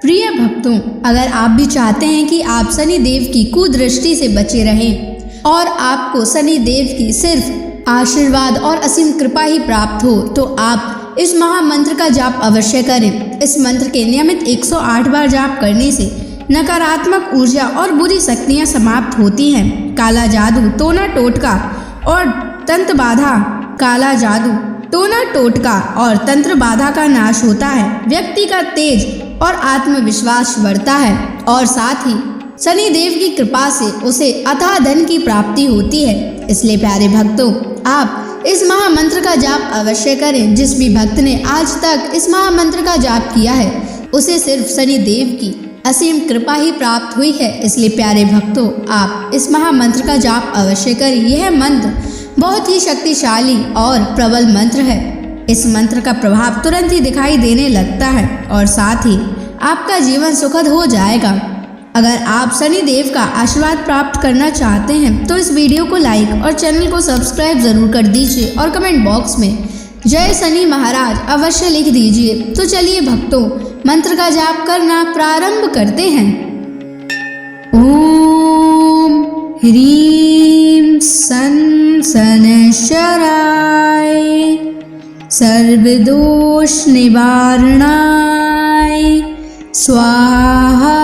प्रिय भक्तों, अगर आप भी चाहते हैं कि आप शनि देव की कुदृष्टि से बचे रहें और आपको शनि देव की सिर्फ आशीर्वाद और असीम कृपा ही प्राप्त हो, तो आप इस महामंत्र का जाप अवश्य करें। इस मंत्र के नियमित 108 बार जाप करने से नकारात्मक ऊर्जा और बुरी शक्तियां समाप्त होती हैं। काला जादू, टोना टोटका और तंत्र बाधा, काला जादू, टोना टोटका और तंत्र बाधा का नाश होता है। व्यक्ति का तेज और आत्मविश्वास बढ़ता है और साथ ही शनि देव की कृपा से उसे अथाह धन की प्राप्ति होती है। इसलिए प्यारे भक्तों, आप इस महामंत्र का जाप अवश्य करें। जिस भी भक्त ने आज तक इस महामंत्र का जाप किया है, उसे सिर्फ शनि देव की असीम कृपा ही प्राप्त हुई है। इसलिए प्यारे भक्तों, आप इस महामंत्र का जाप अवश्य करें। यह मंत्र बहुत ही शक्तिशाली और प्रबल मंत्र है। इस मंत्र का प्रभाव तुरंत ही दिखाई देने लगता है और साथ ही आपका जीवन सुखद हो जाएगा। अगर आप शनि देव का आशीर्वाद प्राप्त करना चाहते हैं तो इस वीडियो को लाइक और चैनल को सब्सक्राइब जरूर कर दीजिए और कमेंट बॉक्स में जय शनि महाराज अवश्य लिख दीजिए। तो चलिए भक्तों, मंत्र का जाप करना प्रारंभ करते हैं। ओम ह्रीं सन शनैश्चराय सर्वदोष निवारणाय स्वाहा।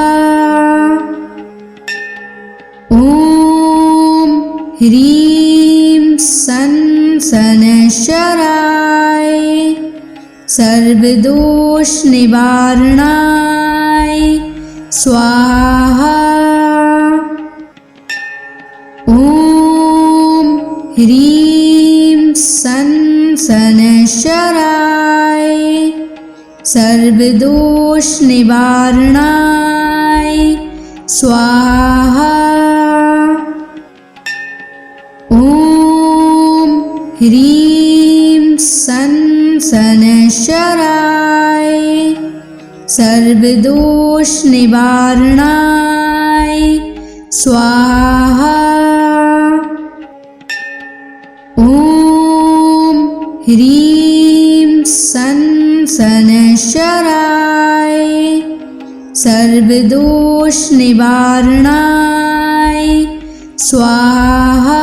ओम ह्रीं सन शनैश्चराय सर्वदोष निवारणाय स्वाहा। ओम ह्रीं सन शनैश्चराय सर्वदोष निवारणाय स्वाहा। ओम ह्रीं सन शनैश्चराय सर्वदोष निवारणाय स्वाहा। ओम ह्रीं सन शनैश्चराय सर्वदोष निवारणाय स्वाहा।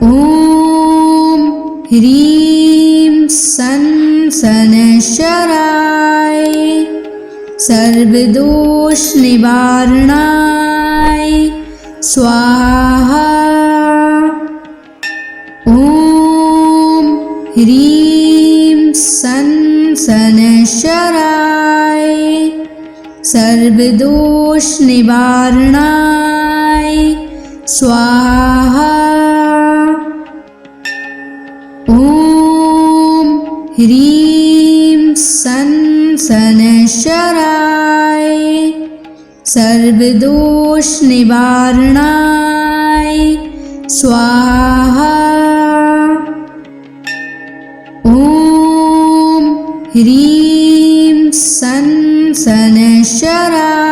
ओम ह्रीं सन शनैश्चराय सर्वदोष निवारणाय स्वाहा। ओम ह्रीं सन शनैश्चराय सर्वदोष निवारणाय स्वाहा। ओम ह्रीं सन शनैश्चराय सर्वदोष निवारणाय स्वाहा। ओम ह्रीं सन शनैश्चराय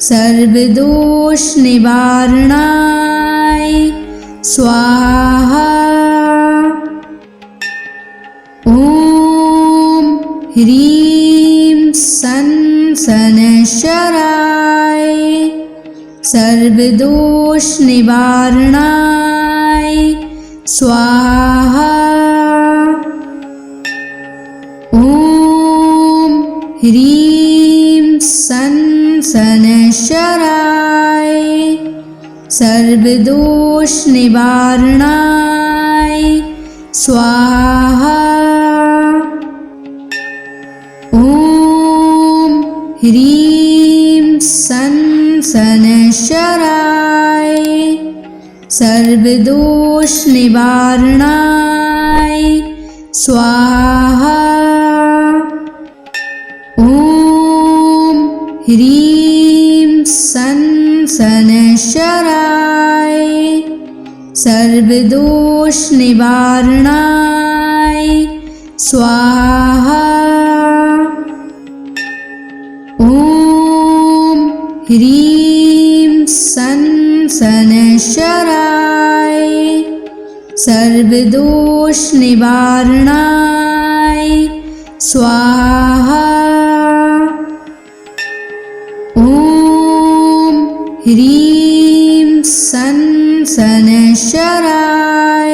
सर्वदोष निवारणाय स्वाहा। ओम ह्रीं सन शनैश्चराय सर्वदोष निवारणाय स्वाहा। ओम ह्रीं सन शनैश्चराय सर्वदोष निवारणाय स्वाहा। ओम ह्रीं सन शनैश्चराय सर्वदोष निवारणाय स्वाहा। ओम ह्रीं सन शनैश्चराय सर्वदोष निवारणाय स्वाहा। ओम ह्रीं सन शनैश्चराय सर्वदोष निवारणाय स्वाहा। ॐ ह्रीं सन् शनैश्चराय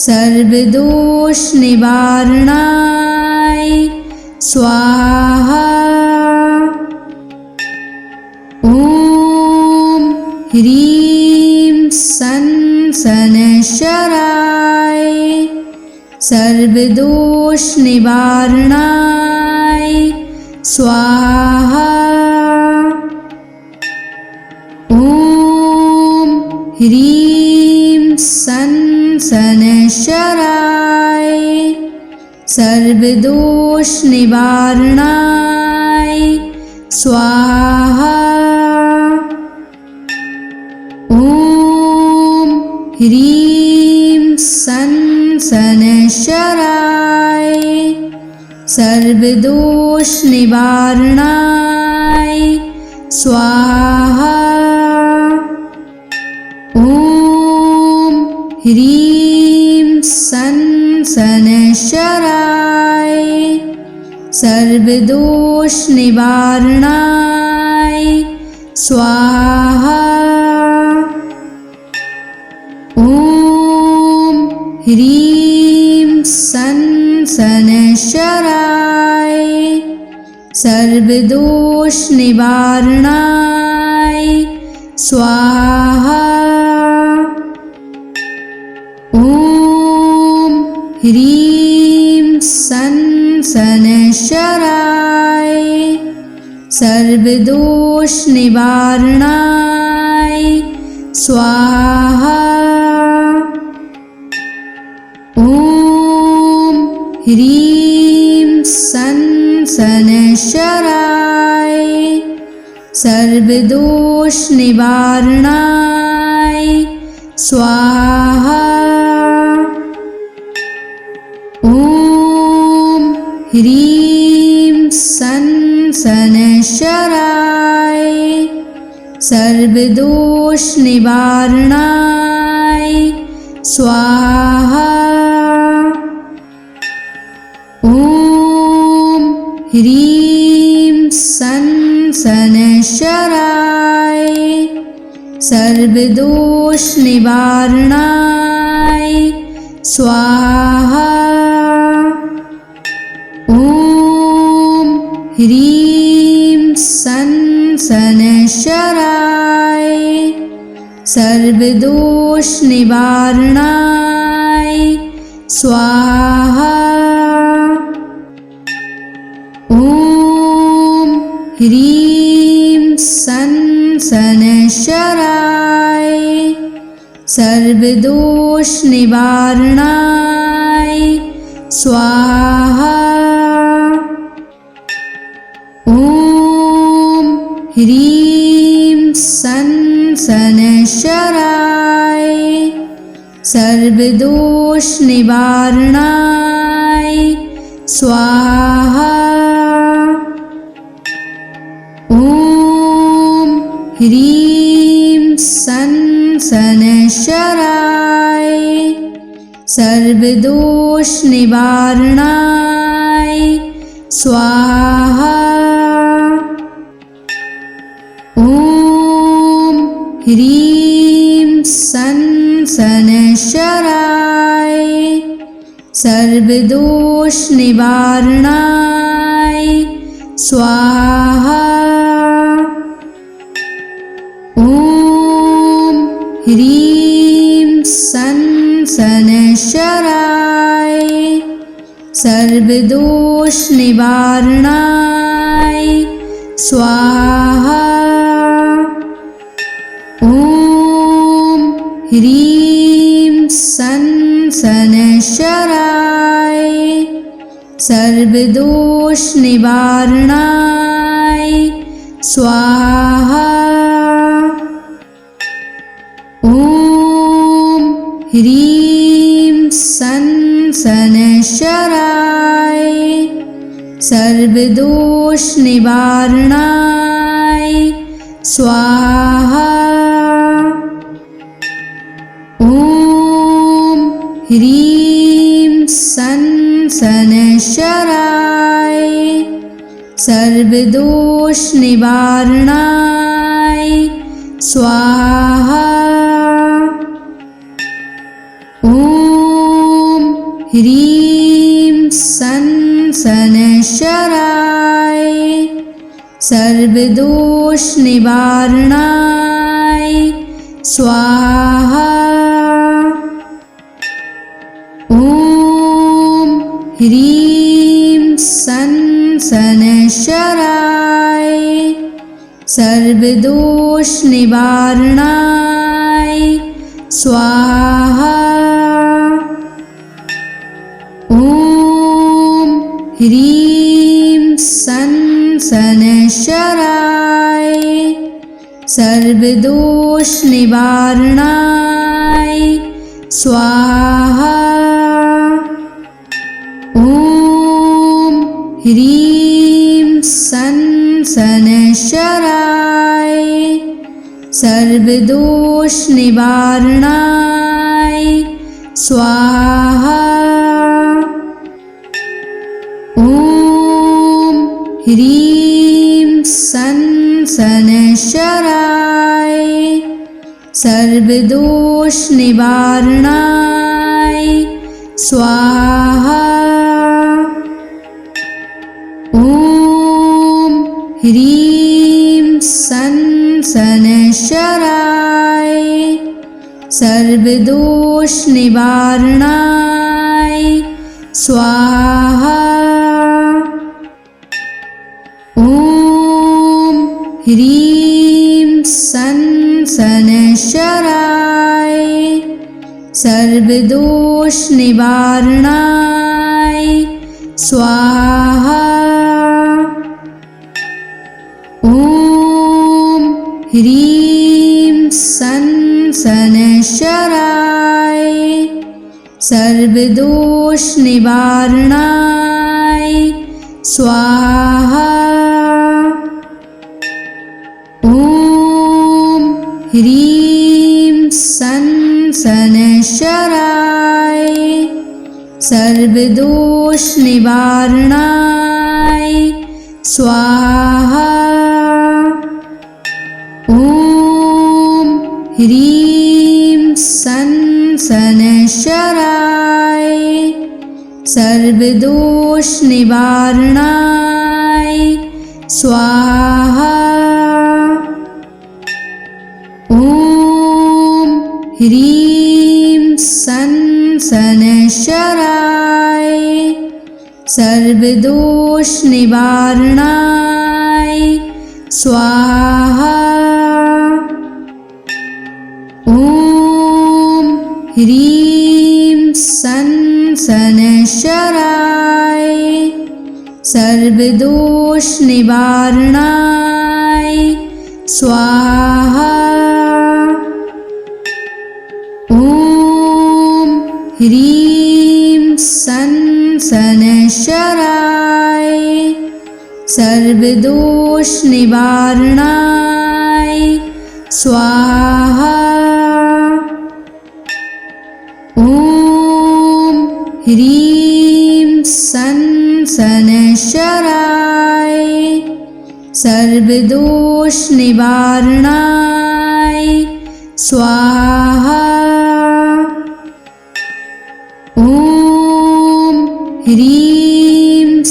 सर्वदोषनिवारणाय स्वाहा। ॐ ह्रीं सन् शनैश्चराय सर्वदोषनिवारणाय स्वाहा। ॐ ह्रीं सन् शनैश्चराय सर्वदोषनिवारणाय स्वाहा। ॐ ह्रीं सन् शनैश्चराय सर्वदोषनिवारणाय स्वाहा। ॐ ह्रीं सन् शनैश्चराय सर्वदोषनिवारणाय स्वाहा। ॐ ह्रीं सन् शनैश्चराय सर्वदोषनिवारणाय स्वाहा। ॐ ह्रीं सन् शनैश्चराय सर्वदोषनिवारणाय स्वाहा। ॐ ह्रीं सन् शनैश्चराय सर्वदोषनिवारणाय स्वाहा। ॐ ह्रीं सन् शनैश्चराय सर्वदोषनिवारणाय स्वाहा। ॐ ह्रीं सन् शनैश्चराय सर्वदोषनिवारणाय स्वाहा। ॐ ह्रीं सन् शनैश्चराय सर्वदोषनिवारणाय स्वाहा। ॐ ह्रीं सन् शनैश्चराय सर्वदोषनिवारणाय स्वाहा। ॐ ह्रीं सन् शनैश्चराय सर्वदोषनिवारणाय स्वाहा। ॐ ह्रीं सन् शनैश्चराय सर्वदोषनिवारणाय स्वाहा। ॐ ह्रीं सन् शनैश्चराय सर्वदोषनिवारणाय स्वाहा। ॐ ह्रीं सन् शनैश्चराय सर्वदोषनिवारणाय स्वाहा। ॐ ह्रीं सन् शनैश्चराय सर्वदोषनिवारणाय स्वाहा। ॐ ह्रीं सन् शनैश्चराय सर्वदोषनिवारणाय स्वाहा। ॐ ह्रीं सन् सनशराय सर्वदोष निवारणाय स्वाहा। ॐ ह्रीं सनशराय सर्वदोष निवारणाय स्वाहा। ॐ ह्रीं सनशराय सर्वदोष निवारणाय स्वाहा। ॐ ह्रीं सनशराय सर्वदोष निवारणाय स्वाहा। ॐ ह्रीं सनशराय सर्वदोष निवारणाय स्वाहा। ॐ ह्रीं सनशराय सर्वदोष निवारणाय स्वाहा। ॐ ह्रीं सनशराय सर्वदोष निवारणाय स्वाहा। ॐ ह्रीं सनशराय सर्वदोष निवारणाय स्वाहा। ॐ ह्रीं सनशराय सर्वदोष निवारणाय स्वाहा। ॐ ह्रीं सनशराय सर्वदोष निवारणाय स्वाहा। ॐ ह्रीं सनशराय सर्वदोष निवारणाय स्वाहा। ॐ ह्रीं सनशराय सर्वदोष निवारणाय स्वाहा। ॐ ह्रीं सनशराय सर्वदोष निवारणाय स्वाहा। ॐ ह्रीं सनशराय सर्वदोष निवारणाय स्वाहा। ॐ ह्रीं सनशराय सर्वदोष निवारणाय स्वाहा। ॐ ह्रीं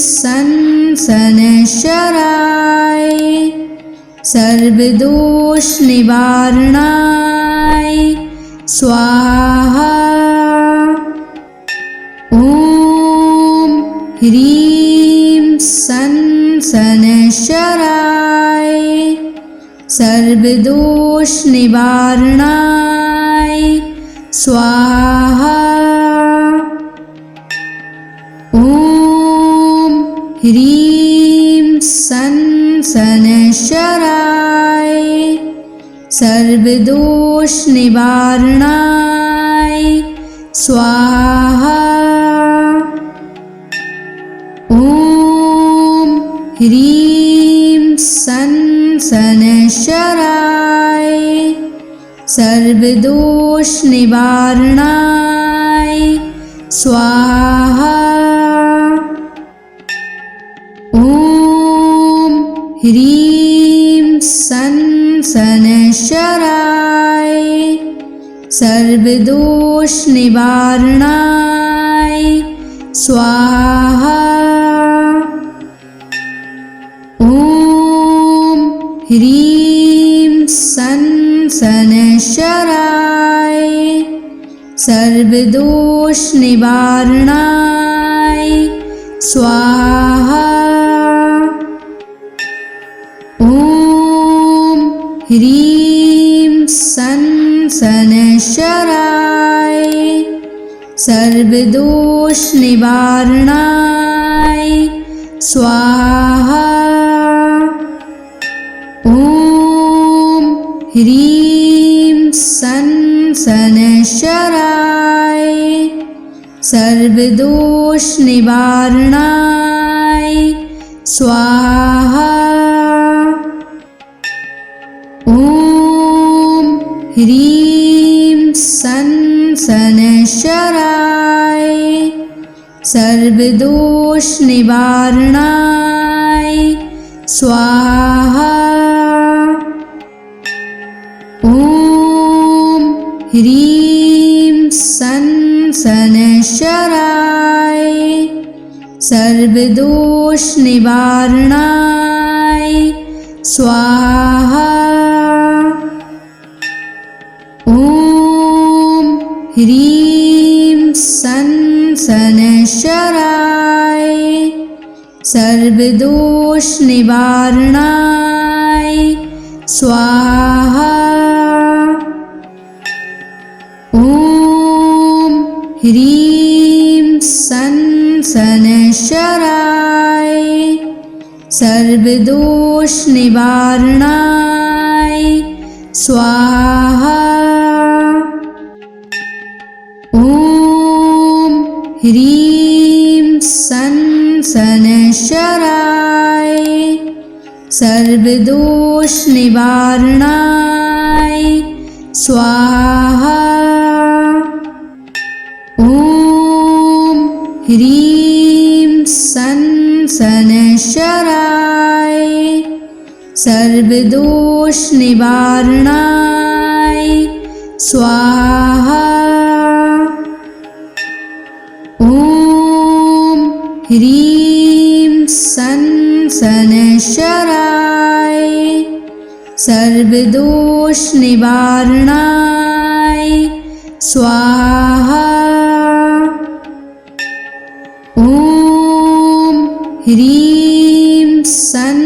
सनशराय सर्वदोष निवारणाय स्वाहा। ॐ ह्रीं सनशराय सर्वदोष निवारणाय स्वाहा। ॐ ह्रीं सनशराय सर्वदोष निवारणाय स्वाहा। ॐ ह्रीं सनशराय सर्वदोष निवारणाय स्वाहा। ह्रीं सन शनैश्चराय सर्वदोष निवारणाय स्वाहा। ॐ ह्रीं सन शनैश्चराय सर्वदोष निवारणाय स्वाहा। ॐ ह्रीं सन शनैश्चराय सर्वदोष निवारणाय स्वाहा। ॐ ह्रीं सन शनैश्चराय सर्वदोष निवारणाय स्वाहा। ॐ ह्रीं सन शनैश्चराय सर्वदोष निवारणाय स्वाहा। ॐ ह्रीं सन शनैश्चराय सर्वदोष निवारणाय स्वाहा। ॐ ह्रीं सन शनैश्चराय सर्वदोष निवारणाय स्वाहा। ॐ ह्रीं सन शनैश्चराय सर्वदोष निवारणाय स्वाहा। ॐ ह्रीं सन शनैश्चराय सर्वदोष निवारणाय स्वाहा। ॐ ह्रीं सन शनैश्चराय सर्वदोष निवारणाय स्वाहा। ॐ ह्रीं सन शनैश्चराय सर्वदोष निवारणाय स्वाहा। ॐ ह्रीं सन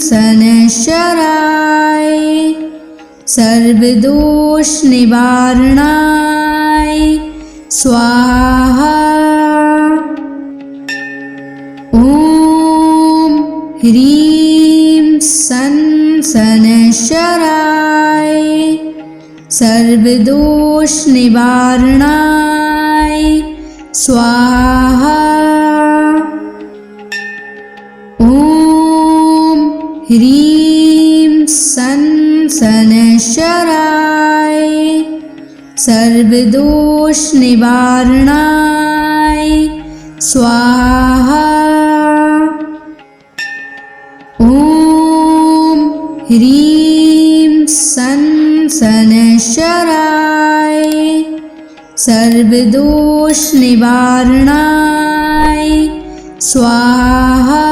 शनैश्चराय सर्वदोष निवारणाय स्वाहा। ॐ ह्रीं सन शनैश्चराय सर्वदोष निवारणाय स्वाहा। ॐ ह्रीं सन शनैश्चराय सर्वदोष निवारणाय स्वाहा। ॐ ह्रीं सन शनैश्चराय सर्वदोष निवारणाय स्वाहा।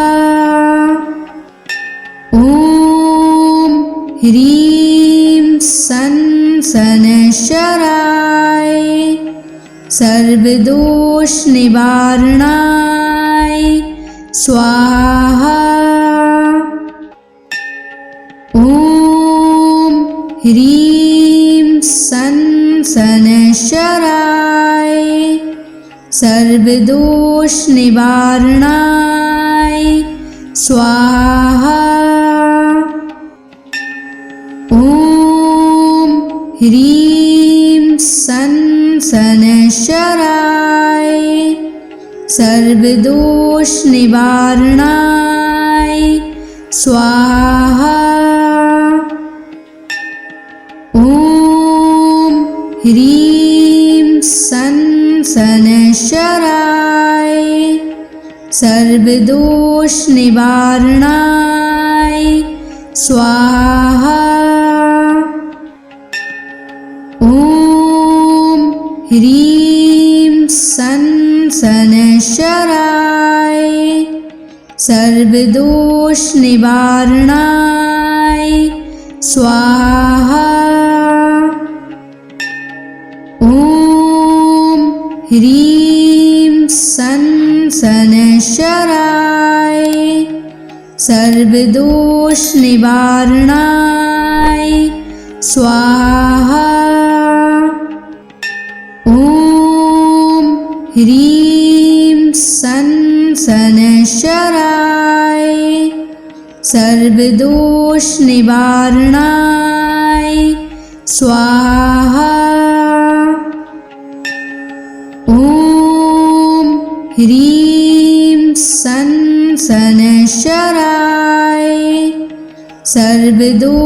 ॐ ह्रीं सन शनैश्चराय सर्वदोष निवारणाय स्वाहा। ॐ ह्रीं सन शनैश्चराय सर्वदोष निवारणाय स्वाहा। ॐ ह्रीं सन शनैश्चराय सर्वदोष निवारणाय स्वाहा। ॐ ह्रीं सन शनैश्चराय सर्वदोष निवारणाय स्वाहा। ॐ ह्रीं सन् शनैश्चराय सर्वदोषनिवारणाय स्वाहा। ॐ ह्रीं सन् शनैश्चराय सर्वदोषनिवारणाय स्वाहा। ॐ ह्रीं सन् शनैश्चराय सर्वदोषनिवारणाय स्वाहा। ॐ ह्रीं सन् शनैश्चराय सर्वदोषनिवारणाय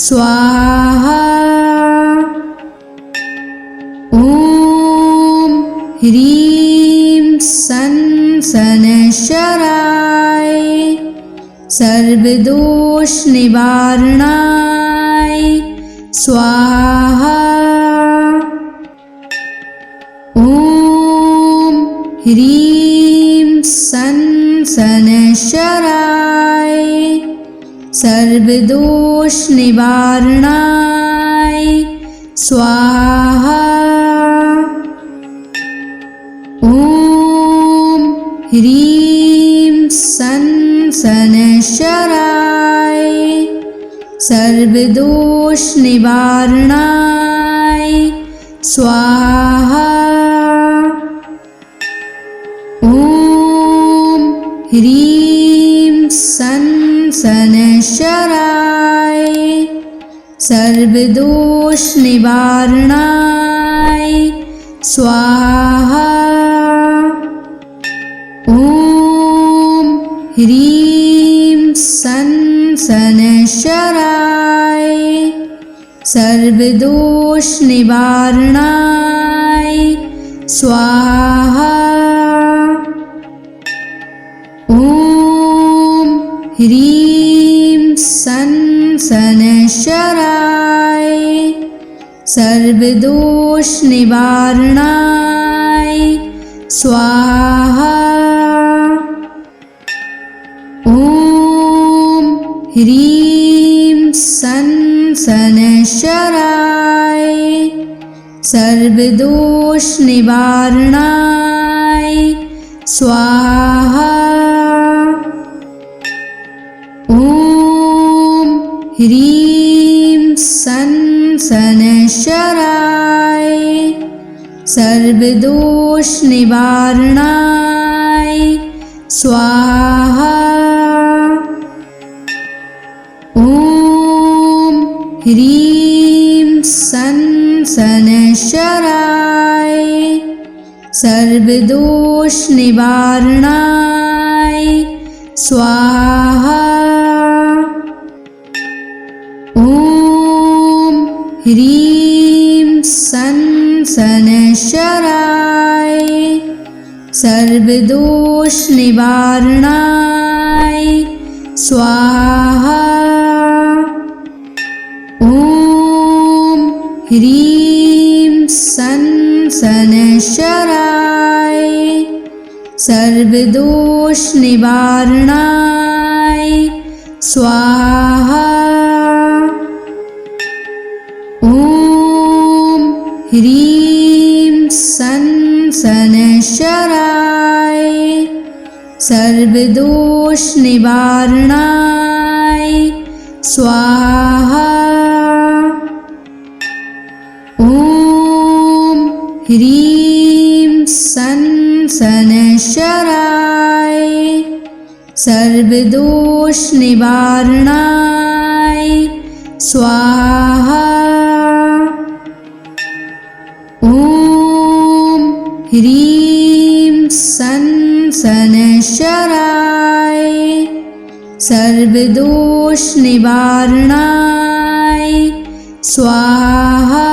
स्वाहा। ॐ ह्रीं सन् शनैश्चराय सर्वदोषनिवारणाय स्वाहा। ॐ ह्रीं सन् शनैश्चराय सर्वदोषनिवारणाय स्वाहा। ॐ ह्रीं सन् शनैश्चराय सर्वदोषनिवारणाय स्वाहा। ॐ ह्रीं सन् शनैश्चराय सर्वदोषनिवारणाय स्वाहा। ॐ ह्रीं सन् शनैश्चराय सर्वदोषनिवारणाय स्वाहा। ॐ ह्रीं सन् शनैश्चराय सर्वदोषनिवारणाय स्वाहा। ॐ ह्रीं सन् शनैश्चराय सर्वदोषनिवारणाय स्वाहा। ॐ ह्रीं सन् शनैश्चराय सर्वदोषनिवारणाय स्वाहा। ॐ ह्रीं सन् शनैश्चराय सर्वदोषनिवारणाय स्वाहा। ॐ ह्रीं सन् शनैश्चराय सर्वदोषनिवारणाय स्वाहा। ॐ ह्रीं सन् शनैश्चराय सर्वदोषनिवारणाय स्वाहा। ॐ ह्रीं सन् शनैश्चराय सर्वदोषनिवारणाय स्वाहा। ॐ ह्रीं सन् शनैश्चराय सर्वदोषनिवारणाय स्वाहा। ॐ ह्रीं सन् शनैश्चराय सर्वदोषनिवारणाय स्वाहा।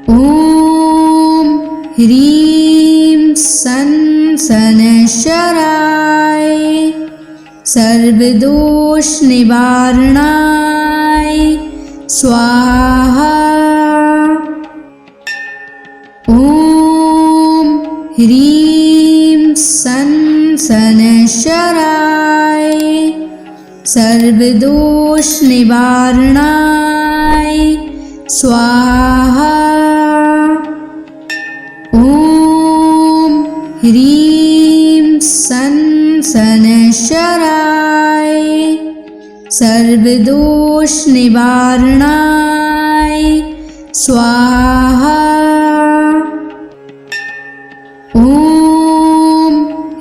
ॐ ह्रीं सन् शनैश्चराय सर्वदोष निवारणाय स्वाहा। ॐ ह्रीं सं शनैश्चराय सर्वदोष निवारणाय स्वाहा। ॐ ह्रीं सं शनैश्चराय सर्वदोष निवारणाय स्वाहा। ॐ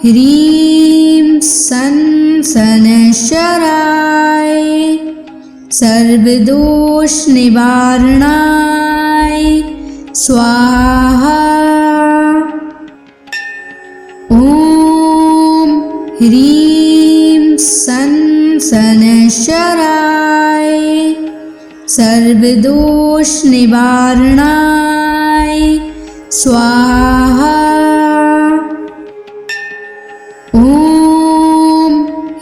ह्रीं सं शनैश्चराय सर्वदोष निवारणाय स्वाहा। ॐ ह्रीं सं शनैश्चराय सर्वदोष निवारणाय स्वाहा। ॐ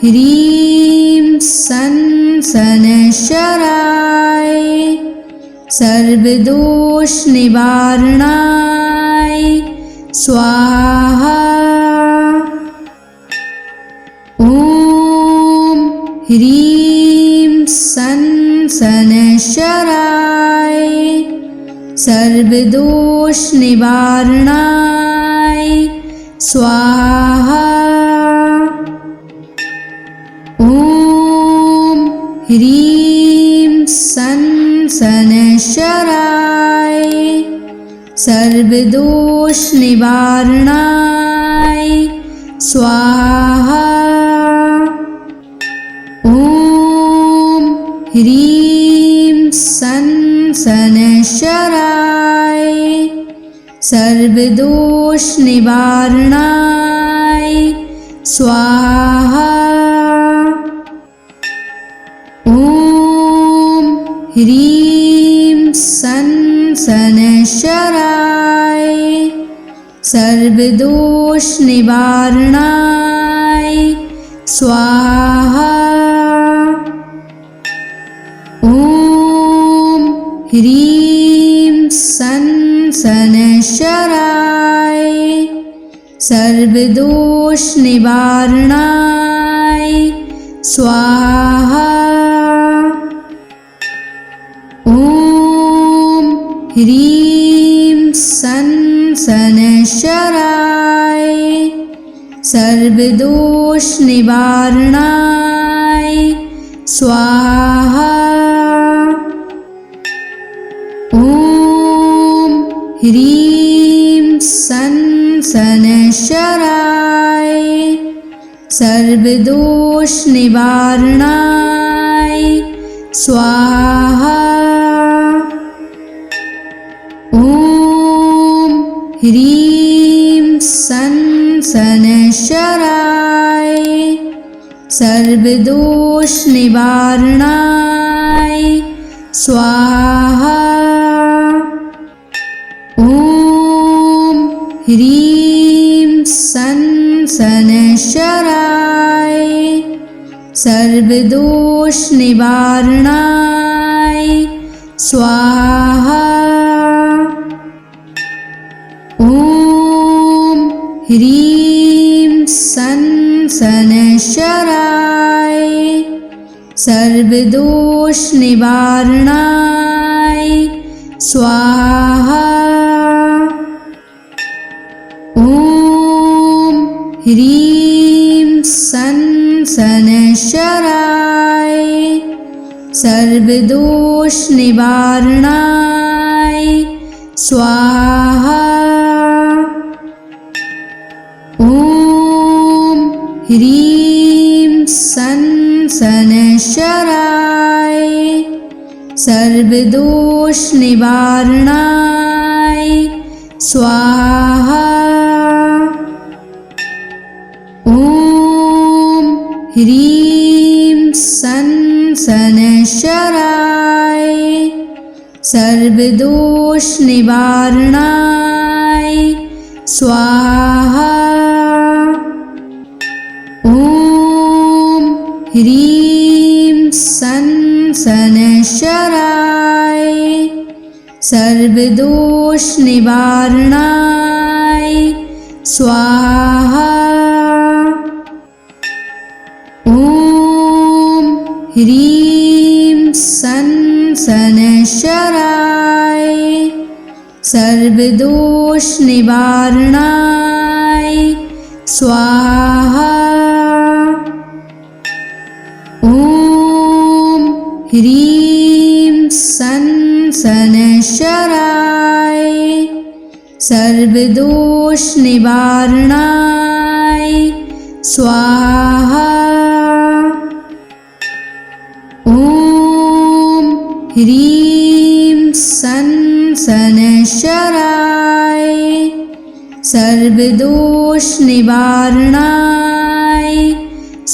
ह्रीं सं शनैश्चराय सर्वदोष निवारणाय स्वाहा। ॐ ह्रीं सं शनैश्चराय सर्वदोष निवारणाय स्वाहा। ॐ ह्रीं सं शनैश्चराय सर्वदोष निवारणाय स्वाहा। ॐ ह्रीं सं शनैश्चराय सर्वदोष निवारणाय स्वाहा। ॐ ह्रीं सं शनैश्चराय सर्वदोष निवारणाय स्वाहा। ॐ ह्रीं सं शनैश्चराय सर्वदोष निवारणाय स्वाहा। ॐ ह्रीं सं शनैश्चराय सर्वदोष निवारणाय स्वाहा। ॐ ह्रीं सं शनैश्चराय सर्वदोष निवारणाय स्वाहा। ॐ ह्रीं सं शनैश्चराय सर्वदोष निवारणाय स्वाहा। ॐ ह्रीं सं शनैश्चराय सर्वदोष निवारणाय स्वाहा। ॐ ह्रीं सं शनैश्चराय सर्वदोष निवारणाय स्वाहा। ॐ ह्रीं सं शनैश्चराय सर्वदोष निवारणाय स्वाहा। ॐ ह्रीं सं शनैश्चराय सर्वदोष निवारणाय स्वाहा। ॐ ह्रीं सं शनैश्चराय सर्वदोष निवारणाय स्वाहा। ॐ ह्रीं सन शनैश्चराय सर्वदोष निवारणाय स्वाहा। ॐ ह्रीं सन शनैश्चराय सर्वदोष निवारणाय स्वाहा। ॐ ह्रीं सन शनैश्चराय सर्वदोष निवारणाय स्वाहा। ॐ ह्रीं सन शनैश्चराय सर्वदोष निवारणाय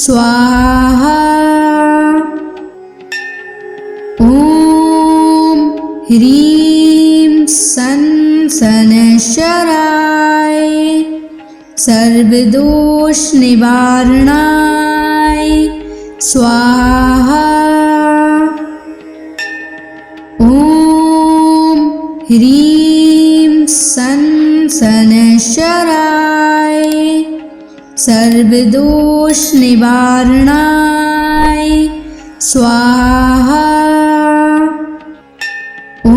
स्वाहा। ॐ ह्रीं सन शनैश्चराय सर्वदोष निवारणाय स्वाहा। ॐ ह्रीं सन शनैश्चराय सर्वदोष निवारणाय स्वाहा। ॐ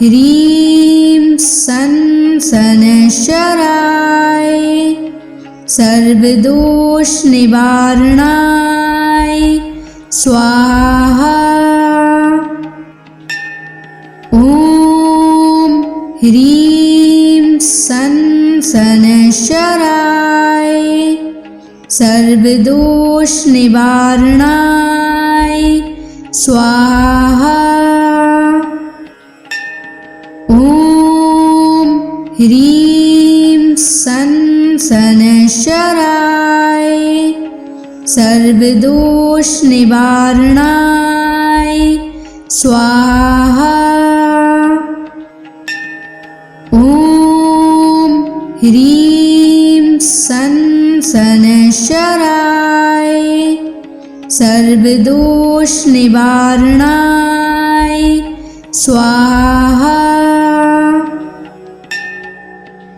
ह्रीं सन शनैश्चराय सर्वदोष निवारणाय स्वाहा। ॐ ह्रीं सन शनैश्चराय सर्वदोष निवारणाय स्वाहा। ॐ ह्रीं सन शनैश्चराय सर्वदोष निवारणाय स्वाहा। ॐ ह्रीं सन शनैश्चराय सर्वदोष निवारणाय स्वाहा।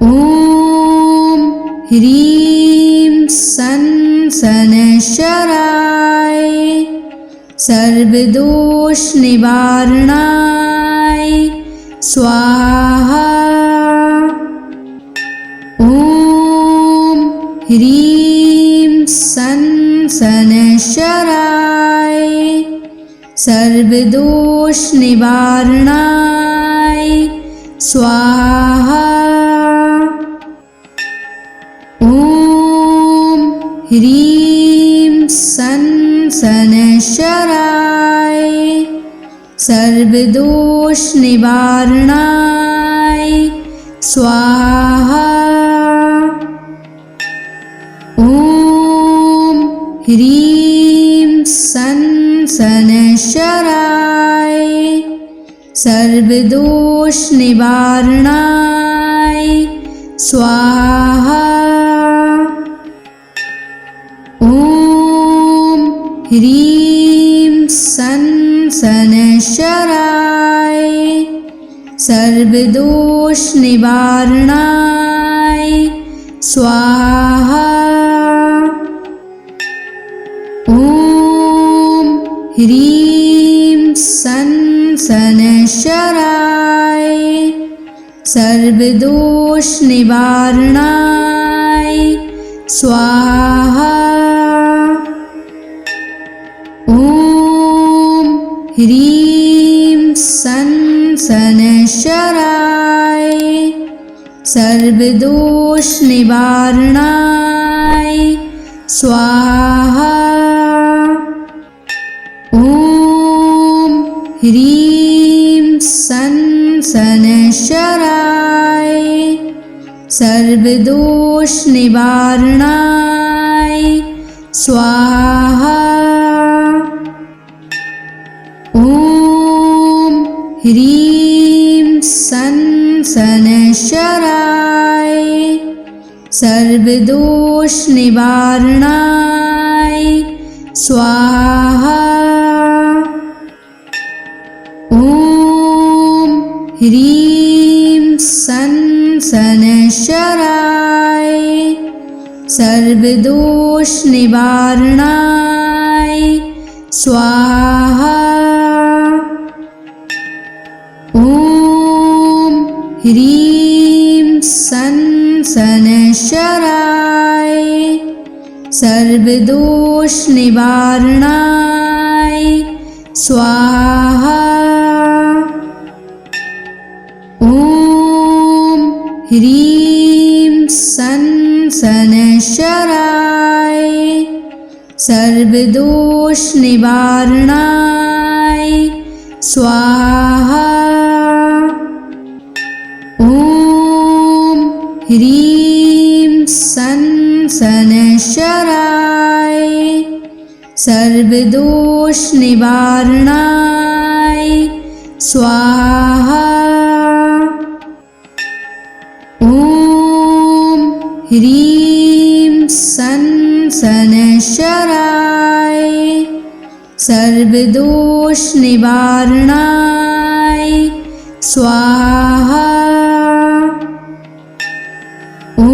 ॐ ह्रीं सन शनैश्चराय सर्वदोष निवारणाय स्वाहा। ॐ ह्रीं सन शनैश्चराय सर्वदोष निवारणाय स्वाहा। ॐ ह्रीं सन शनैश्चराय सर्वदोष निवारणाय स्वाहा। ॐ ह्रीं सन शनैश्चराय सर्वदोष निवारणाय स्वाहा। ॐ ह्रीं सन शनैश्चराय सर्वदोष निवारणाय स्वाहा। ॐ ह्रीं सन शनैश्चराय सर्वदोष निवारणाय स्वाहा। ॐ ह्रीं सन शनैश्चराय सर्वदोष निवारणाय स्वाहा। ॐ ह्रीं सन शनैश्चराय सर्वदोष निवारणाय स्वाहा। ॐ ह्रीं सन शनैश्चराय सर्वदोष निवारणाय स्वाहा। ॐ ह्रीं सन् शनैश्चराय सर्वदोषनिवारणाय स्वाहा। ॐ ह्रीं सन् शनैश्चराय सर्वदोषनिवारणाय स्वाहा। ॐ ह्रीं सन् शनैश्चराय सर्वदोषनिवारणाय स्वाहा। ॐ ह्रीं सन् शनैश्चराय सर्वदोषनिवारणाय स्वाहा। ॐ ह्रीं सन् शनैश्चराय सर्वदोषनिवारणाय स्वाहा। ॐ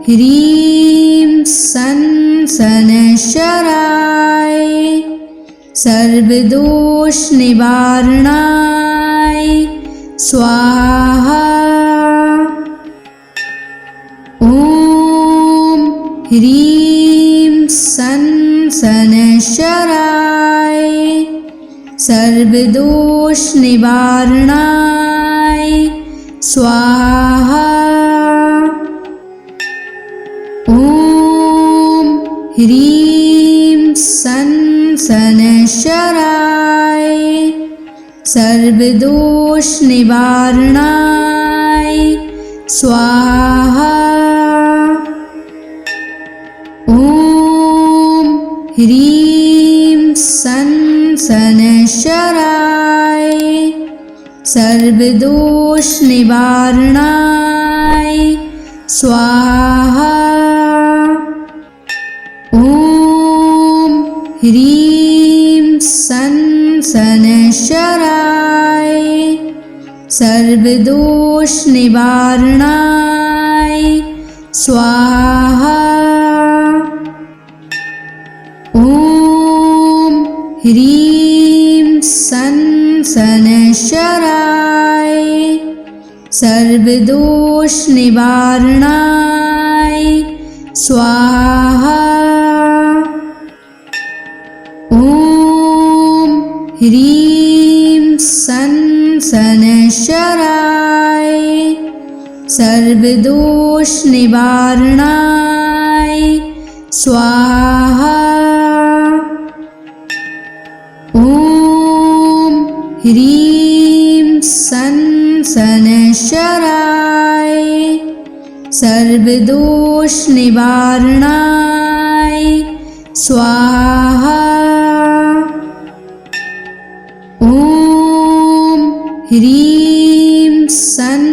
ह्रीं सन् शनैश्चराय सर्वदोषनिवारणाय स्वाहा। ॐ ह्रीं सन् शनैश्चराय सर्वदोषनिवारणाय स्वाहा। ॐ ह्रीं सन् शनैश्चराय सर्वदोषनिवारणाय स्वाहा। ॐ ह्रीं सन् शनैश्चराय सर्वदोषनिवारणाय स्वाहा। ॐ ह्रीं सन् शनैश्चराय सर्वदोषनिवारणाय स्वाहा। ॐ ह्रीं सन् शनैश्चराय सर्वदोषनिवारणाय स्वाहा। ॐ ह्रीं सन् शनैश्चराय सर्वदोषनिवारणाय स्वाहा। ॐ ह्रीं सन् शनैश्चराय सर्वदोषनिवारणाय स्वाहा। ॐ ह्रीं सन्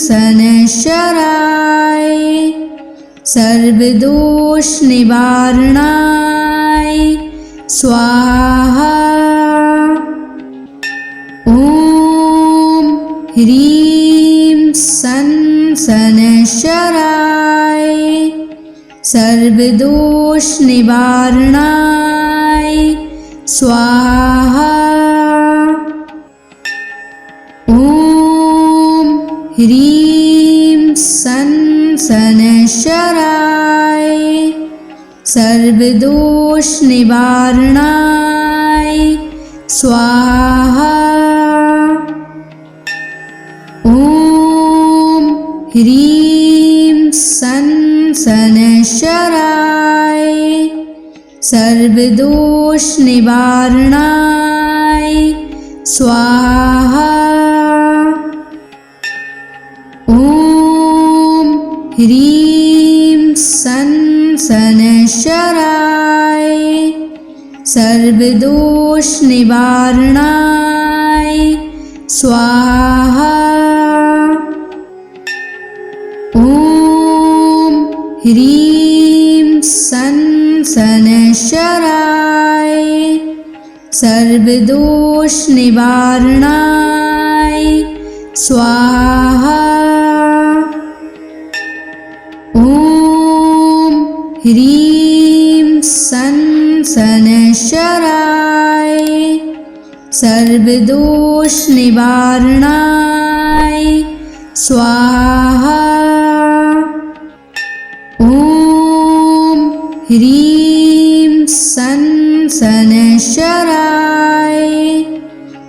शनैश्चराय सर्वदोषनिवारणाय स्वाहा। ॐ ह्रीं सन् शनैश्चराय सर्वदोषनिवारणाय स्वाहा। ॐ ह्रीं सन् शनैश्चराय सर्वदोषनिवारणाय स्वाहा। ॐ ह्रीं सन् शनैश्चराय सर्वदोषनिवारणाय स्वाहा। ॐ ह्रीं सन् शनैश्चराय सर्वदोषनिवारणाय स्वाहा। ॐ ह्रीं सन् संशराय सर्वदोष निवारणाय स्वाहा। ओम ह्रीं संशराय सर्वदोष निवारणाय स्वाहा। ओम ह्रीं संशराय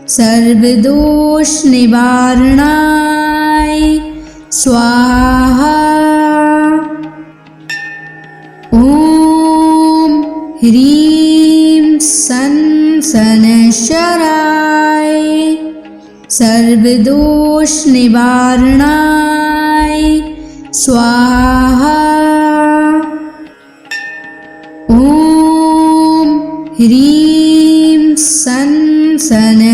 सर्वदोष निवारणाय स्वाहा। ओम ह्रीं संशराय सर्वदोष निवारणाय स्वाहा। ओम ह्रीं संशराय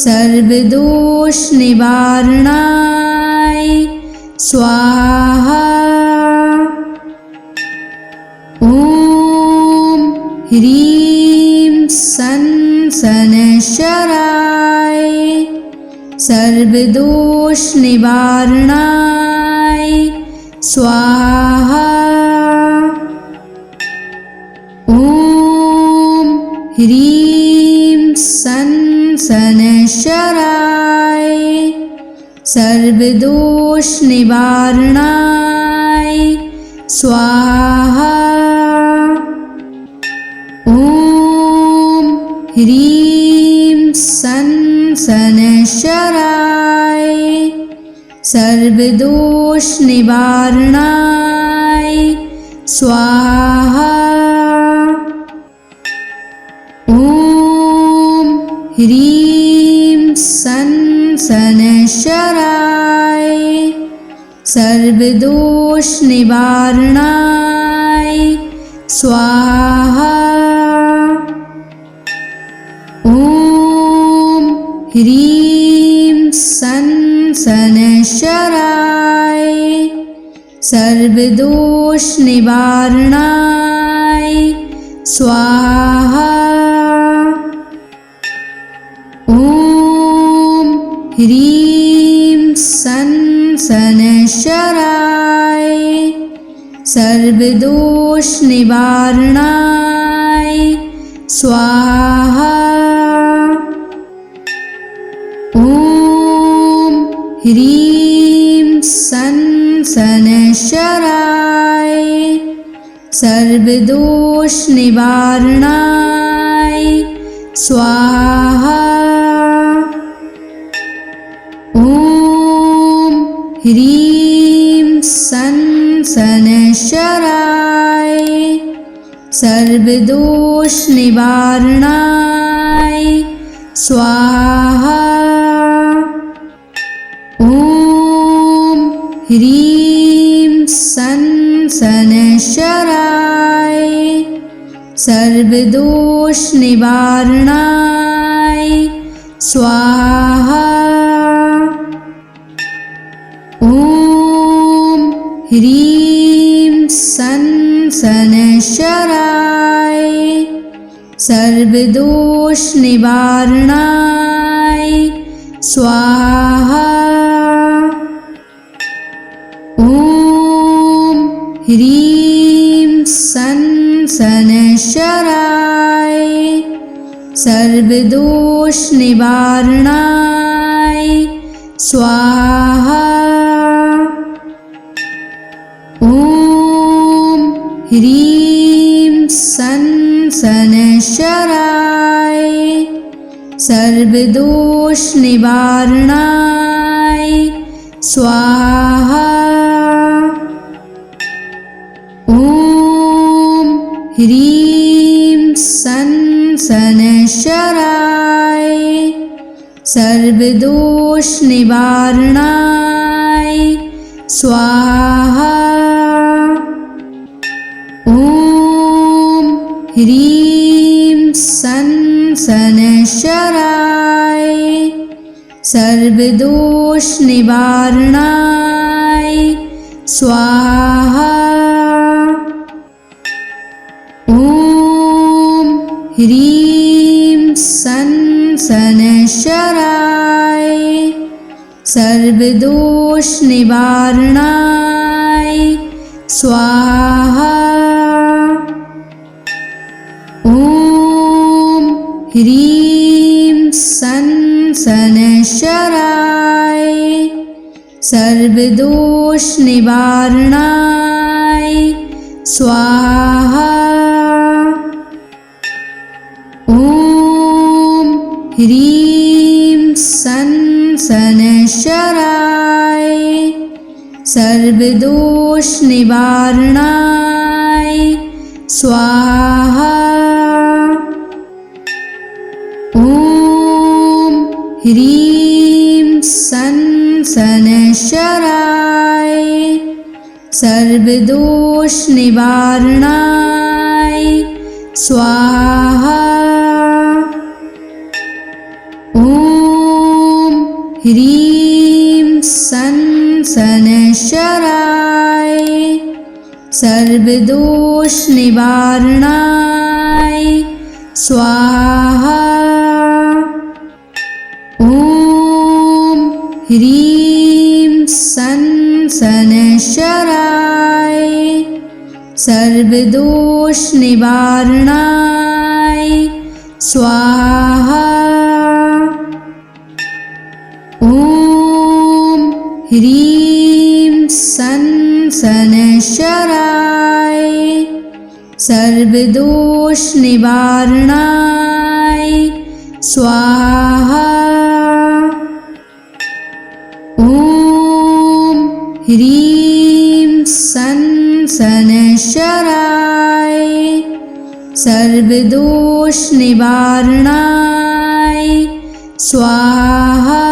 सर्वदोष निवारणाय स्वाहा। ओम ह्रीं संशराय सर्वदोष निवारणाय स्वाहा। ओम ह्रीं संशराय सर्वदोष निवारणाय स्वाहा। ओम ह्रीं संशराय सर्वदोष निवारणाय स्वाहा। ओम ह्रीं संशराय सर्वदोष निवारणाय स्वाहा। ओम ह्रीं संशराय सर्वदोष निवारणाय स्वाहा। ओम ह्रीं संशराय सर्वदोष निवारणाय स्वाहा। ओम ह्रीं संशराय सर्वदोष निवारणाय स्वाहा। ओम ह्रीं संशराय सर्वदोष निवारणाय स्वाहा। ओम ह्रीं संशराय सर्वदोष निवारणाय स्वाहा। ओम ह्रीं संशराय सर्वदोष निवारणाय स्वाहा। ओम ह्रीं संशराय सर्वदोष निवारणाय स्वाहा। ओम ह्रीं संशराय सर्वदोष निवारणाय स्वाहा। ओम ह्रीं संशराय सर्वदोष निवारणाय स्वाहा। ओम ह्रीं संशराय सर्वदोष निवारणाय स्वाहा। ॐ ह्रीं सन् शनैश्चराय सर्वदोषनिवारणाय स्वाहा। ॐ ह्रीं सन् शनैश्चराय सर्वदोषनिवारणाय स्वाहा। ॐ ह्रीं सन् शनैश्चराय सर्वदोषनिवारणाय स्वाहा। ॐ ह्रीं सन् शनैश्चराय सर्वदोषनिवारणाय स्वाहा। ॐ ह्रीं सन् शनैश्चराय सर्वदोषनिवारणाय स्वाहा। ॐ ह्रीं सन् शनैश्चराय सर्वदोषनिवारणाय स्वाहा। ॐ ह्रीं सन् शनैश्चराय सर्वदोषनिवारणाय स्वाहा। ॐ ह्रीं सन् शनैश्चराय सर्वदोषनिवारणाय स्वाहा।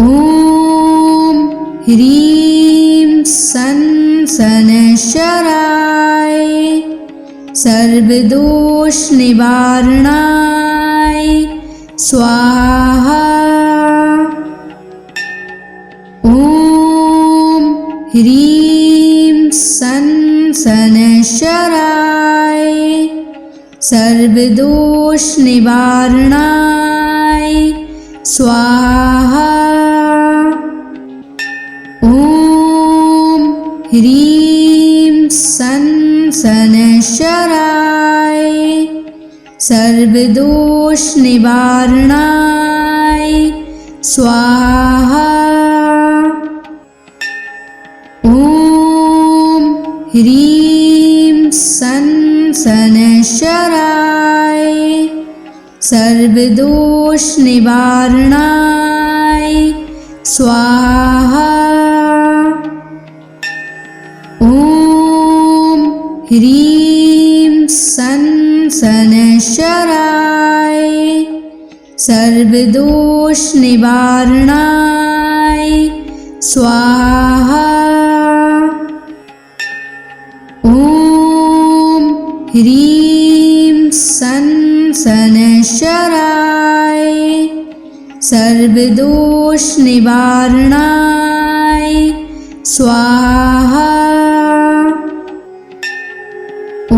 ॐ ह्रीं सन् शनैश्चराय सर्वदोषनिवारणाय स्वाहा। ॐ ह्रीं सन् शनैश्चराय सर्वदोषनिवारणाय स्वाहा। ॐ ह्रीं सन् शनैश्चराय सर्वदोषनिवारणाय स्वाहा। ॐ ह्रीं सन् शनैश्चराय सर्वदोषनिवारणाय स्वाहा। ॐ ह्रीं सन् शनैश्चराय सर्वदोषनिवारणाय स्वाहा। ॐ ह्रीं सन् शनैश्चराय सर्वदोषनिवारणाय स्वाहा। ॐ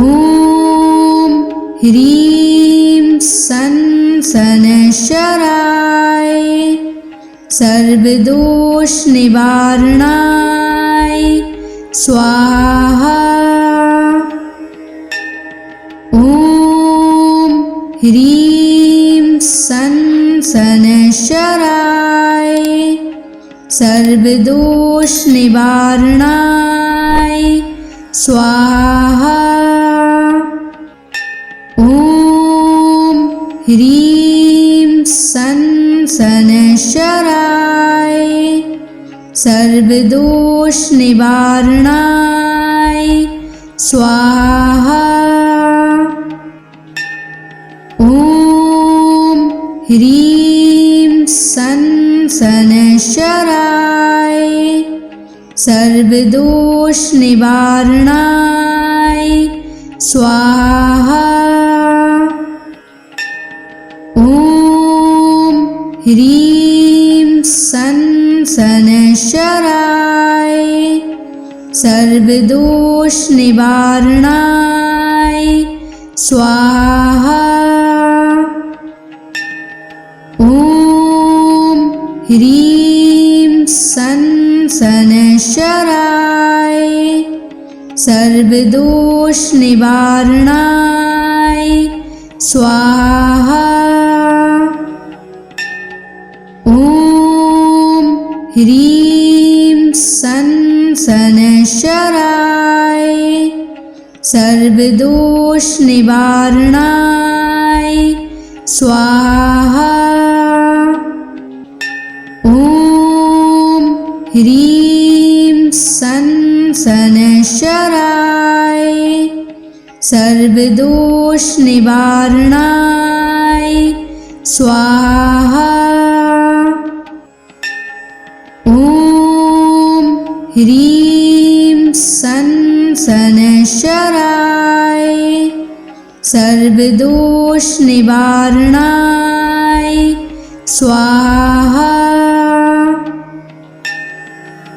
ह्रीं सन् शनैश्चराय सर्वदोषनिवारणाय स्वाहा। ॐ ह्रीं सन् शनैश्चराय सर्वदोषनिवारणाय स्वाहा। ॐ ह्रीं सन् शनैश्चराय सर्वदोषनिवारणाय स्वाहा। ॐ ह्रीं सन् शनैश्चराय सर्वदोषनिवारणाय स्वाहा। ॐ ह्रीं सन् शनैश्चराय सर्वदोष निवारणाय स्वाहा। ॐ ह्रीं सं शनैश्चराय सर्वदोष निवारणाय स्वाहा। ॐ ह्रीं सं शनैश्चराय सर्वदोष निवारणाय स्वाहा। ॐ ह्रीं सं शनैश्चराय सर्वदोष निवारणाय स्वाहा। ॐ ह्रीं सं शनैश्चराय सर्वदोष निवारणाय स्वाहा।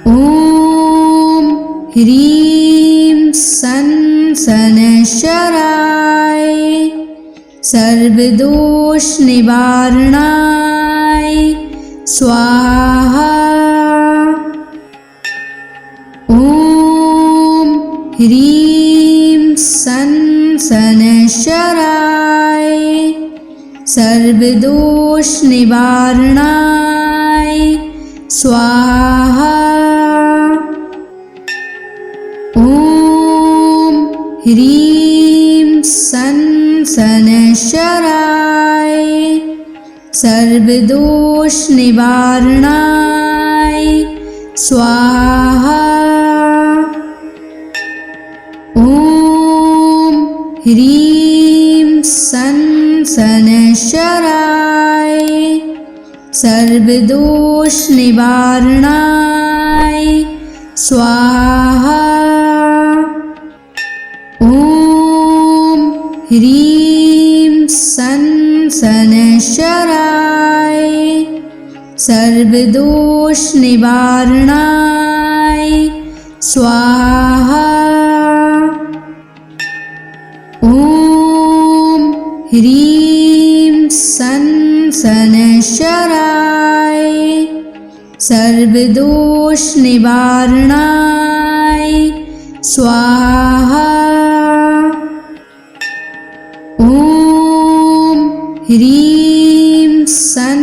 ॐ ह्रीं सं शनैश्चराय सर्वदोष निवारणाय स्वाहा। ॐ ह्रीं सं शनैश्चराय सर्वदोष निवारणाय स्वाहा। ॐ ह्रीं सं शनैश्चराय सर्वदोष निवारणाय स्वाहा। ॐ ह्रीं सं शनैश्चराय सर्वदोष निवारणाय स्वाहा। ॐ ह्रीं सं शनैश्चराय सर्वदोष निवारणाय स्वाहा। ॐ ह्रीं सं शनैश्चराय सर्वदोष निवारणाय स्वाहा। ॐ ह्रीं सं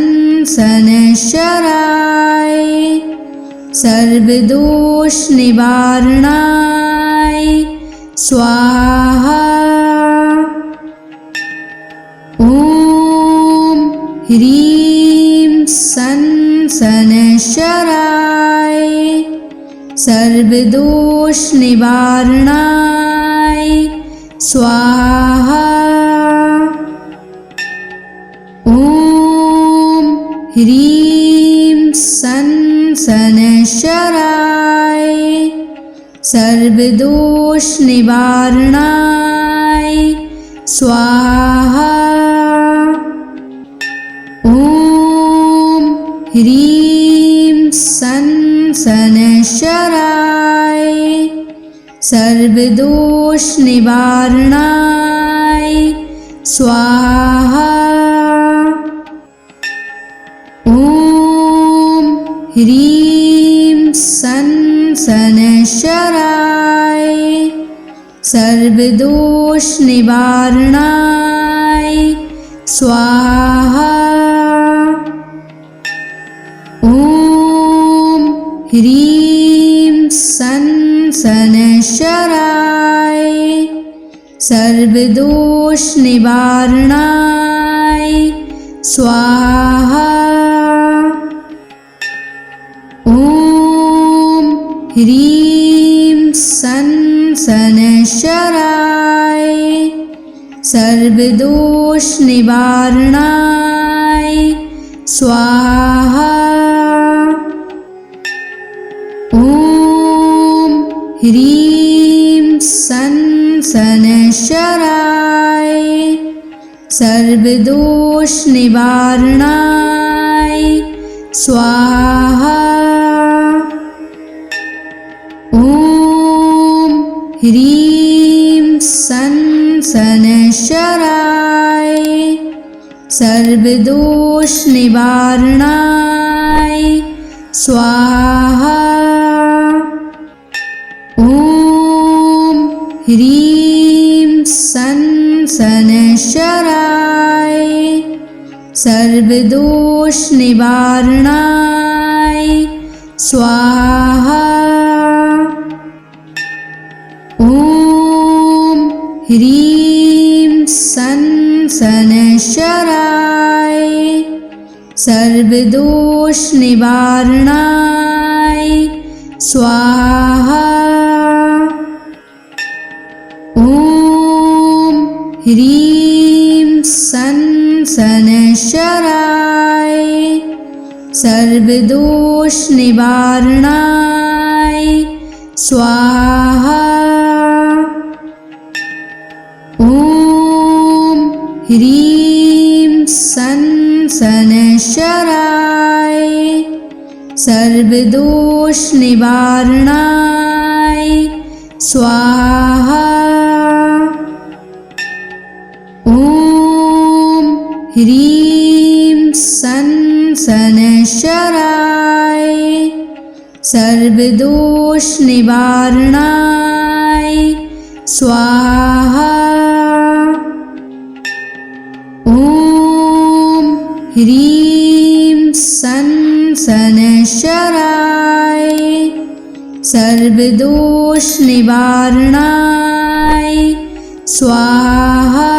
शनैश्चराय सर्वदोष निवारणाय स्वाहा। ॐ ह्रीं सं शनैश्चराय सर्वदोष निवारणाय स्वाहा। ॐ ह्रीं सं शनैश्चराय सर्वदोष निवारणाय स्वाहा। ॐ ह्रीं सं शनैश्चराय सर्वदोष निवारणाय स्वाहा। ॐ ह्रीं सं शनैश्चराय सर्वदोष निवारणाय स्वाहा। ॐ ह्रीं सं शनैश्चराय सर्वदोष निवारणाय स्वाहा। ॐ ह्रीं सं शनैश्चराय सर्वदोष निवारणाय स्वाहा। ॐ ह्रीं सं शनैश्चराय सर्वदोष निवारणाय स्वाहा। ॐ ह्रीं सन शनैश्चराय सर्वदोष निवारणाय स्वाहा। ॐ ह्रीं सन शनैश्चराय सर्वदोष निवारणाय स्वाहा। ॐ ह्रीं सन शनैश्चराय सर्वदोष निवारणाय स्वाहा। ॐ ह्रीं सन शनैश्चराय सर्वदोष निवारणाय स्वाहा। ॐ ह्रीं सन शनैश्चराय सर्वदोष निवारणाय स्वाहा। ॐ ह्रीं सन शनैश्चराय सर्वदोष निवारणाय स्वाहा। ॐ ह्रीं सन शनैश्चराय सर्वदोष निवारणाय स्वाहा।